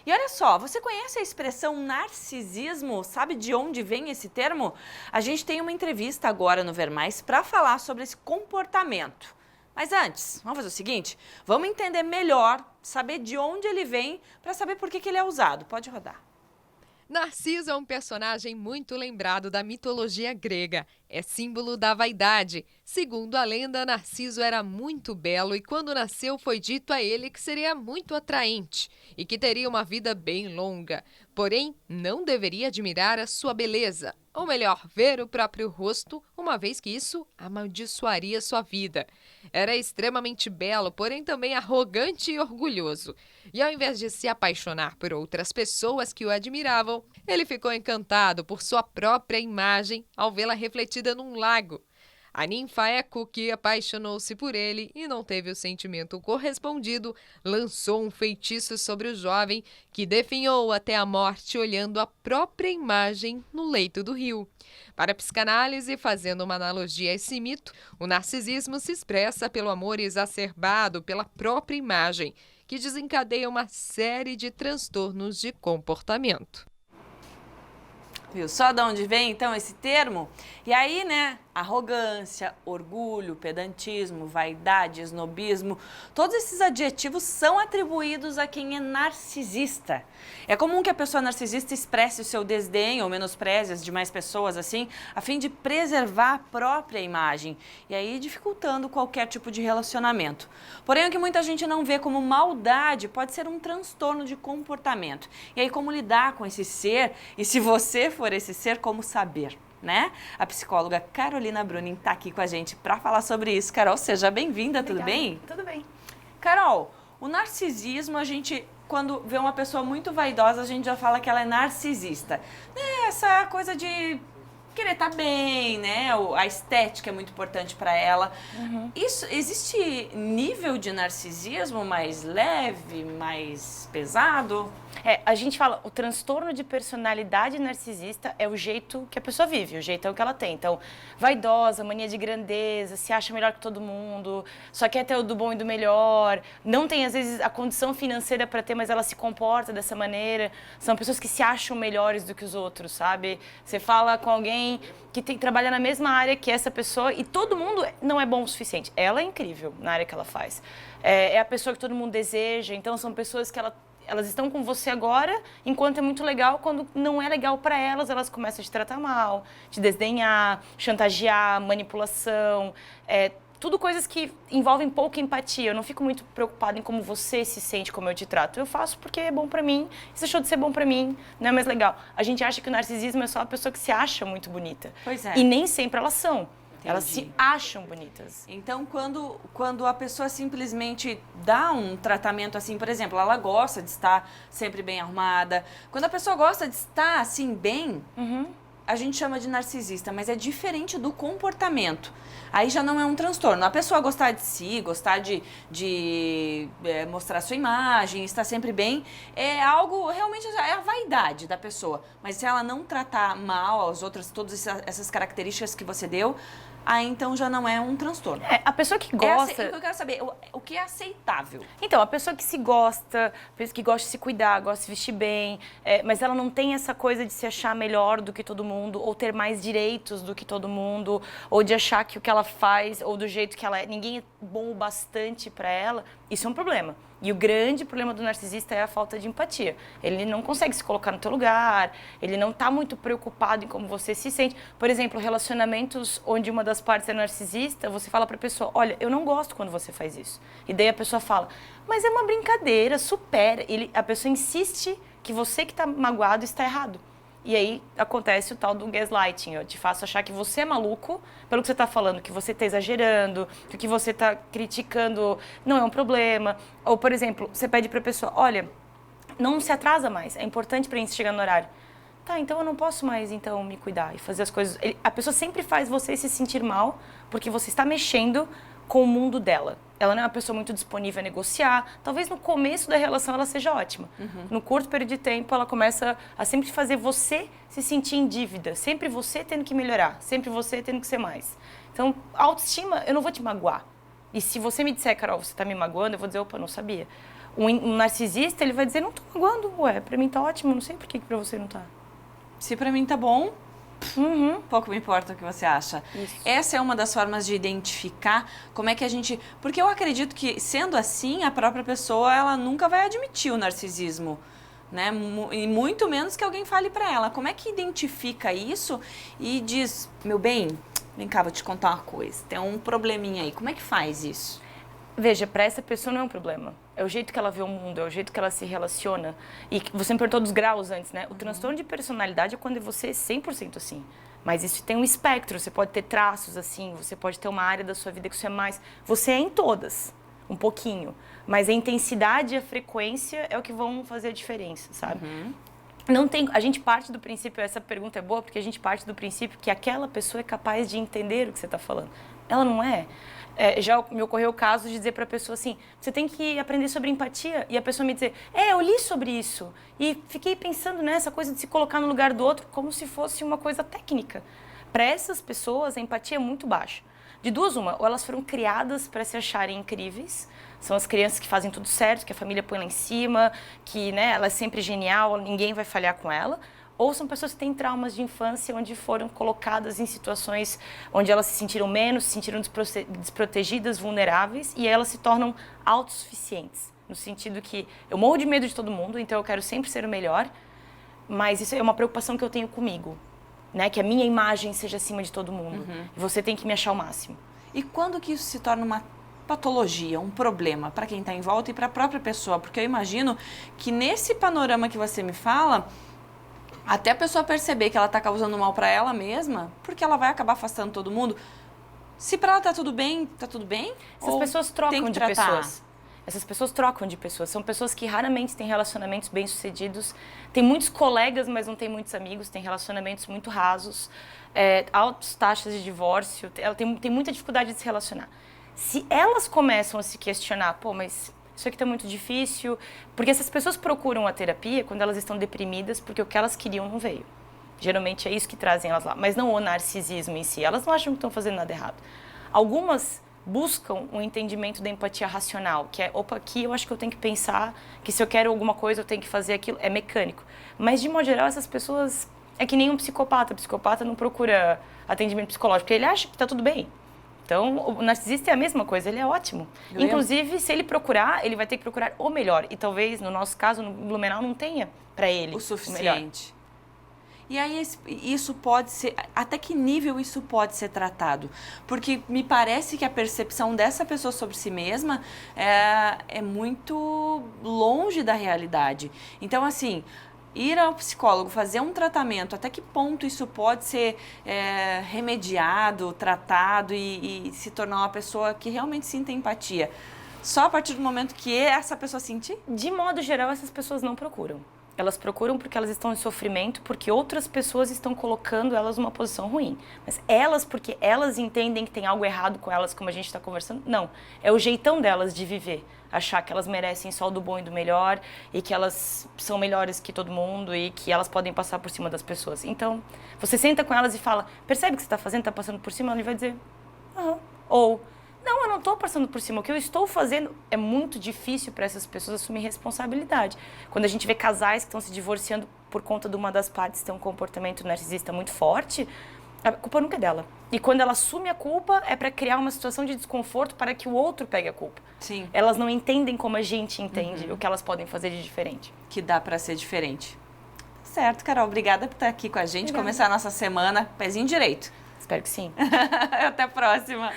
E olha só, você conhece a expressão narcisismo? Sabe de onde vem esse termo? A gente tem uma entrevista agora no Ver Mais para falar sobre esse comportamento. Mas antes, vamos fazer o seguinte, vamos entender melhor, saber de onde ele vem, para saber por que ele é usado. Pode rodar. Narciso é um personagem muito lembrado da mitologia grega. É símbolo da vaidade. Segundo a lenda, Narciso era muito belo e quando nasceu foi dito a ele que seria muito atraente e que teria uma vida bem longa. Porém, não deveria admirar a sua beleza, ou melhor, ver o próprio rosto, uma vez que isso amaldiçoaria sua vida. Era extremamente belo, porém também arrogante e orgulhoso. E ao invés de se apaixonar por outras pessoas que o admiravam, ele ficou encantado por sua própria imagem ao vê-la refletida num lago. A ninfa Eco, que apaixonou-se por ele e não teve o sentimento correspondido, lançou um feitiço sobre o jovem, que definhou até a morte olhando a própria imagem no leito do rio. Para a psicanálise, fazendo uma analogia a esse mito, o narcisismo se expressa pelo amor exacerbado pela própria imagem, que desencadeia uma série de transtornos de comportamento. Viu só de onde vem, então, esse termo? E aí, né, arrogância, orgulho, pedantismo, vaidade, esnobismo, todos esses adjetivos são atribuídos a quem é narcisista. É comum que a pessoa narcisista expresse o seu desdém ou menospreze as demais pessoas, assim, a fim de preservar a própria imagem, e aí dificultando qualquer tipo de relacionamento. Porém, o que muita gente não vê como maldade pode ser um transtorno de comportamento. E aí, como lidar com esse ser? E se você for esse ser, como saber, né? A psicóloga Carolina Brunin está aqui com a gente para falar sobre isso. Carol, seja bem-vinda, tudo bem? Tudo bem. Carol, o narcisismo, a gente, quando vê uma pessoa muito vaidosa, a gente já fala que ela é narcisista. Essa coisa de querer estar bem, né? A estética é muito importante para ela. Isso, existe nível de narcisismo mais leve, mais pesado? A gente fala, o transtorno de personalidade narcisista é o jeito que a pessoa vive, o jeitão que ela tem. Então, vaidosa, mania de grandeza, se acha melhor que todo mundo, só quer ter o do bom e do melhor, não tem, às vezes, a condição financeira para ter, mas ela se comporta dessa maneira. São pessoas que se acham melhores do que os outros, sabe? Você fala com alguém que trabalha na mesma área que essa pessoa e todo mundo não é bom o suficiente. Ela é incrível na área que ela faz. É a pessoa que todo mundo deseja, então são pessoas que elas estão com você agora, enquanto é muito legal, quando não é legal para elas, elas começam a te tratar mal, te desdenhar, chantagear, manipulação, tudo coisas que envolvem pouca empatia. Eu não fico muito preocupada em como você se sente, como eu te trato. Eu faço porque é bom pra mim, se deixou de ser bom pra mim, não é mais legal. A gente acha que o narcisismo é só a pessoa que se acha muito bonita. Pois é. E nem sempre elas são. Entendi. Elas se acham bonitas. Então, quando a pessoa simplesmente dá um tratamento assim, por exemplo, ela gosta de estar sempre bem arrumada. Quando a pessoa gosta de estar assim bem, a gente chama de narcisista, mas é diferente do comportamento. Aí já não é um transtorno. A pessoa gostar de si, gostar de mostrar sua imagem, estar sempre bem, é algo, realmente é a vaidade da pessoa. Mas se ela não tratar mal as outras, todas essas características que você deu, aí então já não é um transtorno. A pessoa que gosta... Eu quero saber, o que é aceitável? Então, a pessoa que se gosta, que gosta de se cuidar, gosta de se vestir bem, mas ela não tem essa coisa de se achar melhor do que todo mundo, ou ter mais direitos do que todo mundo, ou de achar que o que ela faz, ou do jeito que ela é, ninguém é bom o bastante para ela, isso é um problema. E o grande problema do narcisista é a falta de empatia. Ele não consegue se colocar no teu lugar, ele não está muito preocupado em como você se sente. Por exemplo, relacionamentos onde uma das partes é narcisista, você fala para a pessoa, olha, eu não gosto quando você faz isso. E daí a pessoa fala, mas é uma brincadeira, supera. A pessoa insiste que você que está magoado está errado. E aí acontece o tal do gaslighting, eu te faço achar que você é maluco pelo que você está falando, que você está exagerando, que o que você está criticando não é um problema. Ou, por exemplo, você pede para a pessoa, olha, não se atrasa mais, é importante para a gente chegar no horário. Tá, então eu não posso mais então me cuidar e fazer as coisas. A pessoa sempre faz você se sentir mal porque você está mexendo com o mundo dela. Ela não é uma pessoa muito disponível a negociar. Talvez no começo da relação ela seja ótima. No curto período de tempo, ela começa a sempre fazer você se sentir em dívida. Sempre você tendo que melhorar. Sempre você tendo que ser mais. Então, autoestima, eu não vou te magoar. E se você me disser, Carol, você está me magoando, eu vou dizer, opa, não sabia. Um narcisista, ele vai dizer, não tô magoando, ué, pra mim tá ótimo, não sei por que pra você não tá. Se pra mim tá bom, pouco me importa o que você acha. Isso. Essa é uma das formas de identificar como é que a gente... Porque eu acredito que, sendo assim, a própria pessoa, ela nunca vai admitir o narcisismo, né? E muito menos que alguém fale pra ela. Como é que identifica isso e diz, meu bem, vem cá, vou te contar uma coisa, tem um probleminha aí. Como é que faz isso? Veja, para essa pessoa não é um problema. É o jeito que ela vê o mundo, é o jeito que ela se relaciona. E você me perguntou dos graus antes, né? O transtorno de personalidade é quando você é 100% assim. Mas isso tem um espectro, você pode ter traços assim, você pode ter uma área da sua vida que você é mais... Você é em todas, um pouquinho. Mas a intensidade e a frequência é o que vão fazer a diferença, sabe? Não tem, a gente parte do princípio, essa pergunta é boa, porque a gente parte do princípio que aquela pessoa é capaz de entender o que você está falando. Ela não é. Já me ocorreu o caso de dizer para a pessoa assim, você tem que aprender sobre empatia, e a pessoa me dizer, eu li sobre isso, e fiquei pensando nessa coisa de se colocar no lugar do outro como se fosse uma coisa técnica. Para essas pessoas, a empatia é muito baixa. De duas, uma, ou elas foram criadas para se acharem incríveis, são as crianças que fazem tudo certo, que a família põe lá em cima, que, né, ela é sempre genial, ninguém vai falhar com ela. Ou são pessoas que têm traumas de infância, onde foram colocadas em situações onde elas se sentiram menos, se sentiram desprotegidas, vulneráveis, e elas se tornam autossuficientes. No sentido que eu morro de medo de todo mundo, então eu quero sempre ser o melhor, mas isso é uma preocupação que eu tenho comigo, né? Que a minha imagem seja acima de todo mundo. E você tem que me achar o máximo. E quando que isso se torna uma patologia, um problema para quem está em volta e para a própria pessoa? Porque eu imagino que nesse panorama que você me fala, até a pessoa perceber que ela está causando mal para ela mesma, porque ela vai acabar afastando todo mundo. Se para ela tá tudo bem, tá tudo bem? Essas pessoas tem trocam que de tratar? pessoas. Essas pessoas trocam de pessoas. São pessoas que raramente têm relacionamentos bem-sucedidos. Tem muitos colegas, mas não tem muitos amigos. Tem relacionamentos muito rasos. Altas taxas de divórcio. Ela tem muita dificuldade de se relacionar. Se elas começam a se questionar, pô, mas isso aqui tá muito difícil. Porque essas pessoas procuram a terapia quando elas estão deprimidas, porque o que elas queriam não veio. Geralmente é isso que trazem elas lá. Mas não o narcisismo em si. Elas não acham que estão fazendo nada errado. Algumas buscam um entendimento da empatia racional, que é, opa, aqui eu acho que eu tenho que pensar que se eu quero alguma coisa eu tenho que fazer aquilo, é mecânico. Mas, de modo geral, essas pessoas é que nem um psicopata. O psicopata não procura atendimento psicológico, porque ele acha que está tudo bem. Então, o narcisista é a mesma coisa, ele é ótimo. Inclusive, se ele procurar, ele vai ter que procurar o melhor. E talvez, no nosso caso, no Blumenau, não tenha para ele o suficiente. E aí isso pode ser, até que nível isso pode ser tratado? Porque me parece que a percepção dessa pessoa sobre si mesma é muito longe da realidade. Então, assim, ir ao psicólogo, fazer um tratamento, até que ponto isso pode ser remediado, tratado e se tornar uma pessoa que realmente sinta empatia? Só a partir do momento que essa pessoa sentir? De modo geral, essas pessoas não procuram. Elas procuram porque elas estão em sofrimento, porque outras pessoas estão colocando elas numa posição ruim. Mas elas, porque elas entendem que tem algo errado com elas, como a gente está conversando, não. É o jeitão delas de viver. Achar que elas merecem só do bom e do melhor, e que elas são melhores que todo mundo, e que elas podem passar por cima das pessoas. Então, você senta com elas e fala, percebe o que você está fazendo, está passando por cima? Ela vai dizer, aham. Ou, não, eu não estou passando por cima. O que eu estou fazendo é muito difícil para essas pessoas assumir responsabilidade. Quando a gente vê casais que estão se divorciando por conta de uma das partes ter um comportamento narcisista muito forte, a culpa nunca é dela. E quando ela assume a culpa, é para criar uma situação de desconforto para que o outro pegue a culpa. Sim. Elas não entendem como a gente entende o que elas podem fazer de diferente. Que dá para ser diferente. Certo, Carol. Obrigada por estar aqui com a gente. Obrigada. Começar a nossa semana, pezinho direito. Espero que sim. Até a próxima.